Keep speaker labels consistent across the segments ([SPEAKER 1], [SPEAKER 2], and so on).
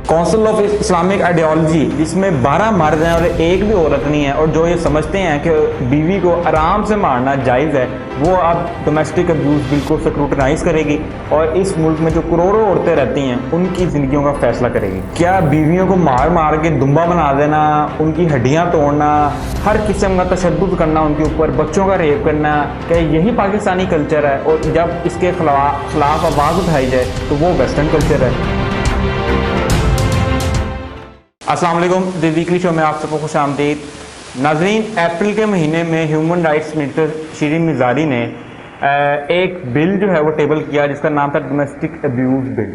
[SPEAKER 1] Council of Islamic ideology जिसमें 12 मर्द हैं और एक भी औरत नहीं है, और जो ये समझते हैं कि बीवी को आराम से मारना जायज़ है, वो अब डोमेस्टिक अब्यूज़ बिल को स्क्रूटनाइज करेगी और इस मुल्क में जो करोड़ों औरतें रहती हैं उनकी ज़िंदगियों का फैसला करेगी। क्या बीवियों को मार मार के दुम्बा बना देना, उनकी हड्डियाँ तोड़ना, हर किस्म का तशद्दुद करना उनके ऊपर, बच्चों का रेप करना, क्या यही पाकिस्तानी कल्चर है? और जब इसके खिलाफ आवाज़ उठाई जाए तो वो वेस्टर्न कल्चर है। अस्सलाम वालेकुम, द वीकली शो में आप सबको खुश आमदीद। नाज़रीन, अप्रैल के महीने में ह्यूमन राइट्स मिनिस्टर शिरीन मिज़ारी ने एक बिल जो है वो टेबल किया जिसका नाम था डोमेस्टिक अब्यूज़ बिल।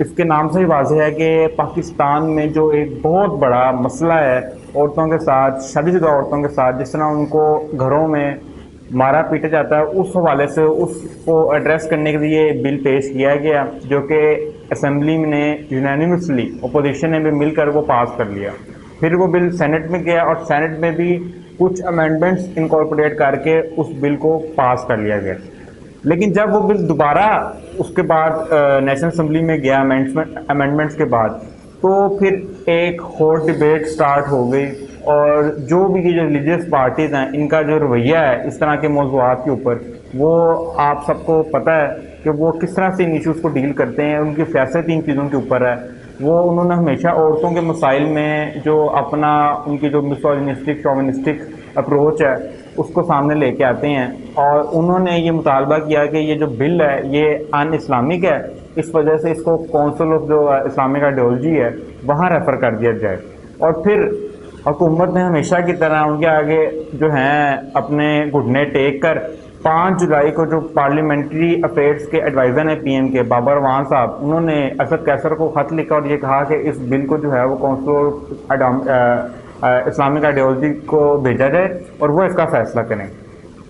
[SPEAKER 1] इसके नाम से ही वाज़ेह है कि पाकिस्तान में जो एक बहुत बड़ा मसला है औरतों के साथ, शादीशुदा औरतों के साथ जिस तरह उनको घरों में मारा पीटा जाता है, उस हवाले से उसको एड्रेस करने के लिए बिल पेश किया गया, जो कि असेंबली ने यूनानिमसली अपोजिशन ने भी मिलकर वो पास कर लिया। फिर वो बिल सेनेट में गया और सेनेट में भी कुछ अमेंडमेंट्स इनकॉर्पोरेट करके उस बिल को पास कर लिया गया। लेकिन जब वो बिल दोबारा उसके बाद नेशनल असेंबली में गया अमेंडमेंट्स के बाद, तो फिर एक हॉट डिबेट स्टार्ट हो गई और जो भी ये जो रिलीजियस पार्टीज़ हैं इनका जो रवैया है इस तरह के मौज़ूआत के ऊपर, वो आप सबको पता है कि वो किस तरह से इन इश्यूज़ को डील करते हैं। उनकी फैसले इन चीज़ों के ऊपर है। वो उन्होंने हमेशा औरतों के मसाइल में जो अपना उनकी जो मिसोजिनिस्टिक शोविनिस्टिक अप्रोच है उसको सामने लेके आते हैं, और उन्होंने ये मुतालबा किया कि ये जो बिल है ये अन इस्लामिक है, इस वजह से इसको काउंसिल ऑफ जो इस्लामिक आइडियोलॉजी है वहाँ रेफ़र कर दिया जाए। और फिर हुकूमत ने हमेशा की तरह उनके आगे जो हैं अपने घुटने टेक कर 5 जुलाई को जो पार्लियामेंट्री अफेयर्स के एडवाइज़र हैं पीएम के बाबर वान साहब, उन्होंने असद कैसर को ख़त लिखा और ये कहा कि इस बिल को जो है वो काउंसिल इस्लामिक आइडियोलॉजी को भेजा जाए और वो इसका फ़ैसला करें।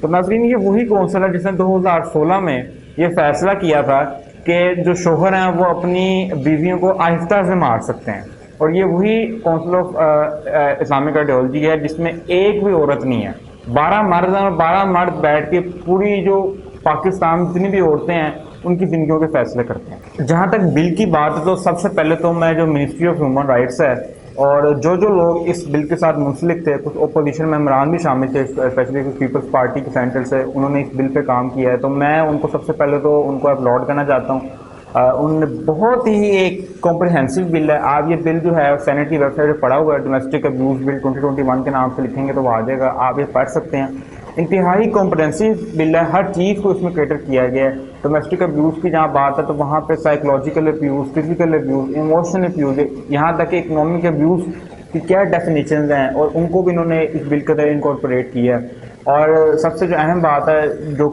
[SPEAKER 1] तो नाज़रीन, ये वही काउंसिल है जिसने 2016 में ये फ़ैसला किया था कि जो शोहर हैं वो अपनी बीवियों को आहिस्ता से मार सकते हैं, और ये वही काउंसिल ऑफ इस्लामिक आइडियोलॉजी है जिसमें एक भी औरत नहीं है। 12 मर्द हैं और 12 मर्द बैठ के पूरी जो पाकिस्तान में जितनी भी औरतें हैं उनकी ज़िंदगियों के फैसले करते हैं। जहाँ तक बिल की बात है तो सबसे पहले तो मैं जो मिनिस्ट्री ऑफ ह्यूमन राइट्स है और जो लोग इस बिल के साथ मुंसलिक थे, कुछ अपोजिशन मेंबरान भी शामिल थे, स्पेशली कुछ पीपल्स पार्टी के सेंटर से, उन्होंने इस बिल पे काम किया है, तो मैं उनको सबसे पहले तो उनको अपलॉड करना चाहता हूँ। उन्होंने बहुत ही एक कॉम्प्रिहेंसिव बिल है। आप ये बिल जो है सेनेट की वेबसाइट पर पढ़ा हुआ है, डोमेस्टिक अब्यूज़ बिल 2021 के नाम से लिखेंगे तो वो आ जाएगा, आप ये पढ़ सकते हैं। इंतहाई कॉम्प्रिहेंसिव बिल है, हर चीज़ को इसमें कैटर किया गया है। डोमेस्टिक अब्यूज़ की जहाँ बात है तो वहाँ पे psychological abuse, physical abuse, emotional abuse, यहाँ तक इकोनॉमिक अब्यूज़ की क्या डेफिनेशन हैं और उनको भी इन्होंने इस बिल के अंदर इनकॉर्पोरेट किया है। और सबसे जो अहम बात है जो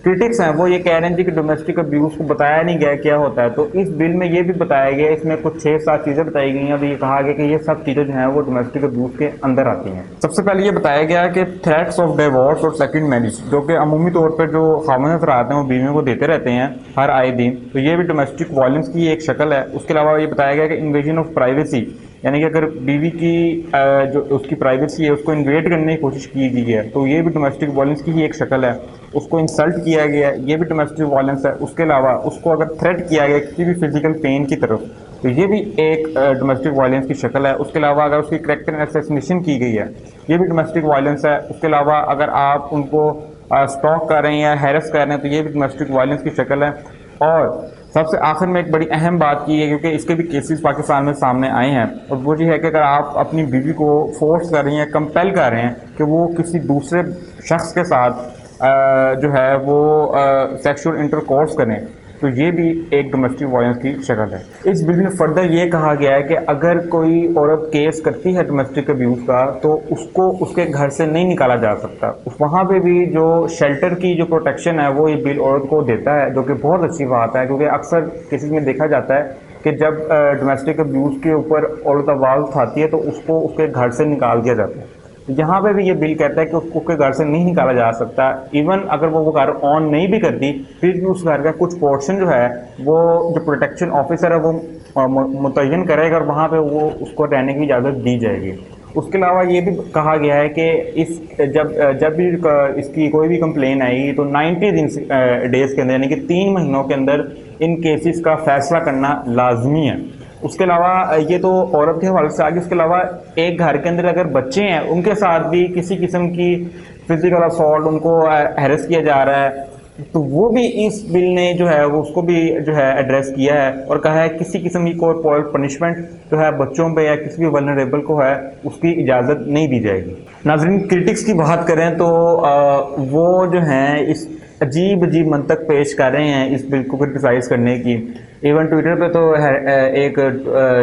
[SPEAKER 1] क्रिटिक्स हैं वो ये कह रहे हैं कि डोमेस्टिक अब्यूज़ को बताया नहीं गया क्या होता है, तो इस बिल में ये भी बताया गया, इसमें कुछ 6-7 चीज़ें बताई गई हैं और ये कहा गया कि ये सब चीज़ें जो हैं वो डोमेस्टिक अब्यूज़ के अंदर आती हैं। सबसे पहले ये बताया गया कि थ्रेट्स ऑफ डिवोर्स और सेकंड मैरिज, जो कि अमूमी तौर पर जो खामन हज़रात हैं वो बीवियों को देते रहते हैं हर आए दिन, तो ये भी डोमेस्टिक वायलेंस की एक शक्ल है। उसके अलावा ये बताया गया कि इन्वेजन ऑफ प्राइवेसी, यानी कि अगर बीवी की जो उसकी प्राइवेसी है उसको इन्वेड करने की कोशिश की गई है तो ये भी डोमेस्टिक वायलेंस की ही एक शक्ल है। उसको इंसल्ट किया गया है, ये भी डोमेस्टिक वायलेंस है। उसके अलावा उसको अगर थ्रेट किया गया किसी भी फिजिकल पेन की तरफ तो ये भी एक डोमेस्टिक वायलेंस की शक्ल है। उसके अलावा अगर उसकी कैरेक्टर असैसिनेशन की गई है ये भी डोमेस्टिक वायलेंस है। उसके अलावा अगर आप उनको स्टॉक कर रहे हैं या हैरेस कर रहे हैं तो ये भी डोमेस्टिक वायलेंस की शक्ल है। और सबसे आखिर में एक बड़ी अहम बात की है, क्योंकि इसके भी केसेस पाकिस्तान में सामने आए हैं, और वो ये है कि अगर आप अपनी बीवी को फोर्स कर रही हैं, कंपेल कर रहे हैं कि वो किसी दूसरे शख्स के साथ जो है वो सेक्सुअल इंटरकोर्स करें, तो ये भी एक डोमेस्टिक वायलेंस की शक्ल है। इस बिल में फर्दर ये कहा गया है कि अगर कोई औरत केस करती है डोमेस्टिक अब्यूज़ का तो उसको उसके घर से नहीं निकाला जा सकता। वहाँ पे भी जो शेल्टर की जो प्रोटेक्शन है वो ये बिल औरत को देता है, जो कि बहुत अच्छी बात है, क्योंकि अक्सर केसेस में देखा जाता है कि जब डोमेस्टिक अब्यूज़ के ऊपर औरत आवाज़ उठाती है तो उसको उसके घर से निकाल दिया जाता है। यहाँ पे भी ये बिल कहता है कि उसको के घर से नहीं निकाला जा सकता। इवन अगर वो घर ऑन नहीं भी करती फिर भी उस घर का कुछ पोर्शन जो है वो जो प्रोटेक्शन ऑफिसर है वो मुतय्यन करेगा और वहाँ पे वो उसको रहने की इजाज़त दी जाएगी। उसके अलावा ये भी कहा गया है कि इस जब भी इसकी कोई भी कंप्लेन आएगी तो 90 डेज़ के अंदर, यानी कि 3 महीनों के अंदर इन केसेस का फैसला करना लाजमी है। उसके अलावा ये तो औरत के हवाले से आगे, उसके अलावा एक घर के अंदर अगर बच्चे हैं उनके साथ भी किसी किस्म की फिजिकल असॉल्ट, उनको हैरेस किया जा रहा है, तो वो भी इस बिल ने जो है वो उसको भी जो है एड्रेस किया है और कहा है किसी किस्म की कोई पनिशमेंट जो है बच्चों पे या किसी भी वल्नरेबल को है उसकी इजाज़त नहीं दी जाएगी। नाज़रीन, क्रिटिक्स की बात करें तो वो जो हैं इस अजीब अजीब मंतक पेश कर रहे हैं इस बिल को क्रिटिसाइज़ करने की। इवन ट्विटर पे तो एक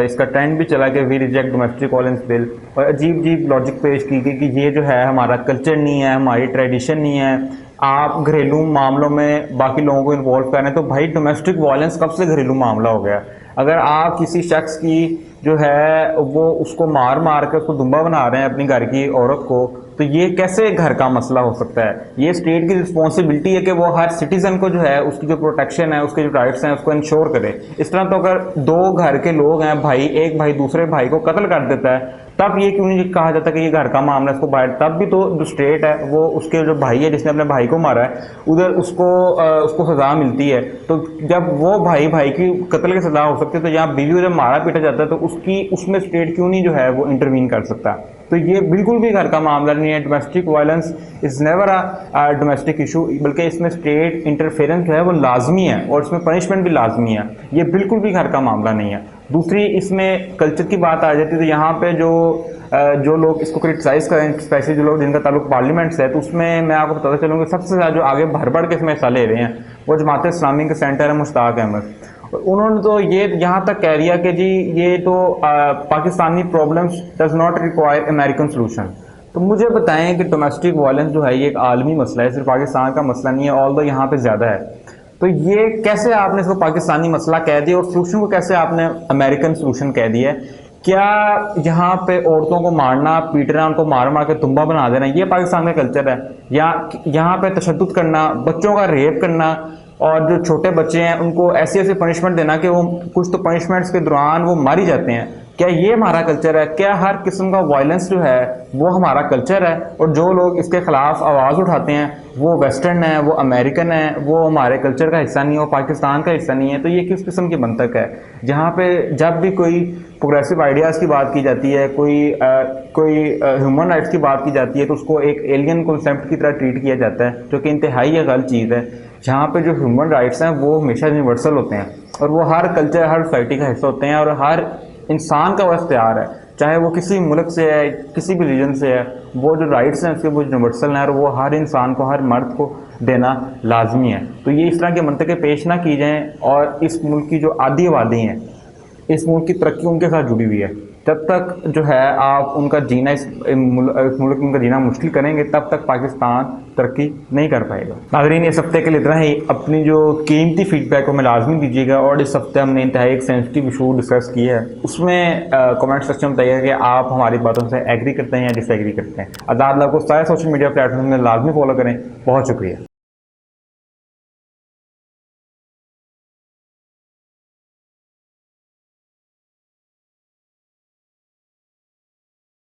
[SPEAKER 1] इसका ट्रेंड भी चला कि we reject domestic violence bill, और अजीब अजीब लॉजिक पेश की गई कि ये जो है हमारा कल्चर नहीं है, हमारी ट्रेडिशन नहीं है, आप घरेलू मामलों में बाकी लोगों को इन्वॉल्व कर रहे हैं। तो भाई डोमेस्टिक वायलेंस कब से घरेलू मामला हो गया? अगर आप किसी शख्स की जो है वो उसको मार मार कर उसको दुम्बा बना रहे हैं अपनी घर की औरत को, तो ये कैसे घर का मसला हो सकता है? ये स्टेट की रिस्पॉन्सिबिलिटी है कि वो हर सिटीजन को जो है उसकी जो प्रोटेक्शन है, उसके जो राइट्स हैं उसको इंश्योर करे। इस तरह तो अगर दो घर के लोग हैं भाई, एक भाई दूसरे भाई को कत्ल कर देता है, तब ये क्यों नहीं कहा जाता कि ये घर का मामला है, इसको बाहर? तब भी तो जो स्टेट है वो उसके जो भाई है जिसने अपने भाई को मारा है उधर उसको सजा मिलती है। तो जब वो भाई भाई की कत्ल की सजा हो सकती है, तो यहाँ बीवी को जब मारा पीटा जाता है तो उसमें स्टेट क्यों नहीं जो है वो इंटरवीन कर सकता? तो ये बिल्कुल भी घर का मामला नहीं है। Domestic violence is never a domestic issue, बल्कि इसमें स्टेट इंटरफेरेंस जो है वो लाजमी है और इसमें पनिशमेंट भी लाजमी है। ये बिल्कुल भी घर का मामला नहीं है। दूसरी इसमें कल्चर की बात आ जाती है, तो यहाँ पे जो लोग इसको क्रिटिसाइज़ करें, स्पेशली जो लोग जिनका ताल्लुक पार्लियामेंट से है, तो उसमें मैं आपको बताता चलूँगा सबसे ज़्यादा जो आगे भर बढ़ के इसमें हिस्सा ले रहे हैं वो जमात इस्लामी के सेंटर है मुश्ताक अहमद। उन्होंने तो ये यहाँ तक कह दिया कि जी ये तो Pakistani problems does not require American solution. तो मुझे बताएं कि डोमेस्टिक वायलेंस जो है ये एक आलमी मसला है, सिर्फ पाकिस्तान का मसला नहीं है, ऑल्दो यहाँ पे ज़्यादा है। तो ये कैसे आपने इसको पाकिस्तानी मसला कह दिया और सोल्यूशन को कैसे आपने अमेरिकन सोल्यूशन कह दिया? क्या यहाँ पे औरतों को मारना पीटना, उनको मार मार के तुम्बा बना देना ये पाकिस्तान का कल्चर है? या यहाँ पे तशद्दुद करना, बच्चों का रेप करना और जो छोटे बच्चे हैं उनको ऐसी ऐसी पनिशमेंट देना कि वो कुछ तो पनिशमेंट्स के दौरान वो मारी जाते हैं, क्या ये हमारा कल्चर है? क्या हर किस्म का वायलेंस जो है वो हमारा कल्चर है? और जो लोग इसके खिलाफ आवाज़ उठाते हैं वो वेस्टर्न है, वो अमेरिकन है, वो हमारे कल्चर का हिस्सा नहीं है, वो पाकिस्तान का हिस्सा नहीं है। तो ये किस किस्म की मंतक है? जहाँ पे जब भी कोई प्रोग्रेसिव आइडियाज़ की बात की जाती है, कोई ह्यूमन राइट्स की बात की जाती है, तो उसको एक एलियन कॉन्सेप्ट की तरह ट्रीट किया जाता है, जो कि इंतहाई गलत चीज़ है। जहाँ पे जो ह्यूमन राइट्स हैं वो हमेशा यूनिवर्सल होते हैं और वो हर कल्चर, हर सोसाइटी का हिस्सा होते हैं और हर इंसान का वो इख्तियार है, चाहे वो किसी मुल्क से है, किसी भी रीजन से है, वो जो राइट्स हैं उसके वो यूनिवर्सल हैं और वो हर इंसान को, हर मर्द को देना लाजमी है। तो ये इस तरह के मंतके पेश ना की जाएँ और इस मुल्क की जो आधी आबादी हैं, इस मुल्क की तरक्की उनके साथ जुड़ी हुई है। जब तक जो है आप उनका जीना इस मुल्क में उनका जीना मुश्किल करेंगे, तब तक पाकिस्तान तरक्की नहीं कर पाएगा। नाज़रीन, इस हफ्ते के लिए इतना ही। अपनी जो कीमती फीडबैक को हमें लाजमी दीजिएगा और इस हफ्ते हमने इंतहाई एक सेंसिटिव इशू डिस्कस किया है, उसमें कमेंट सेक्शन में बताइएगा कि आप हमारी बातों से एग्री करते हैं या डिसएग्री करते हैं। आज़ाद लव को सारे सोशल मीडिया प्लेटफॉर्म में लाजमी फॉलो करें। बहुत शुक्रिया।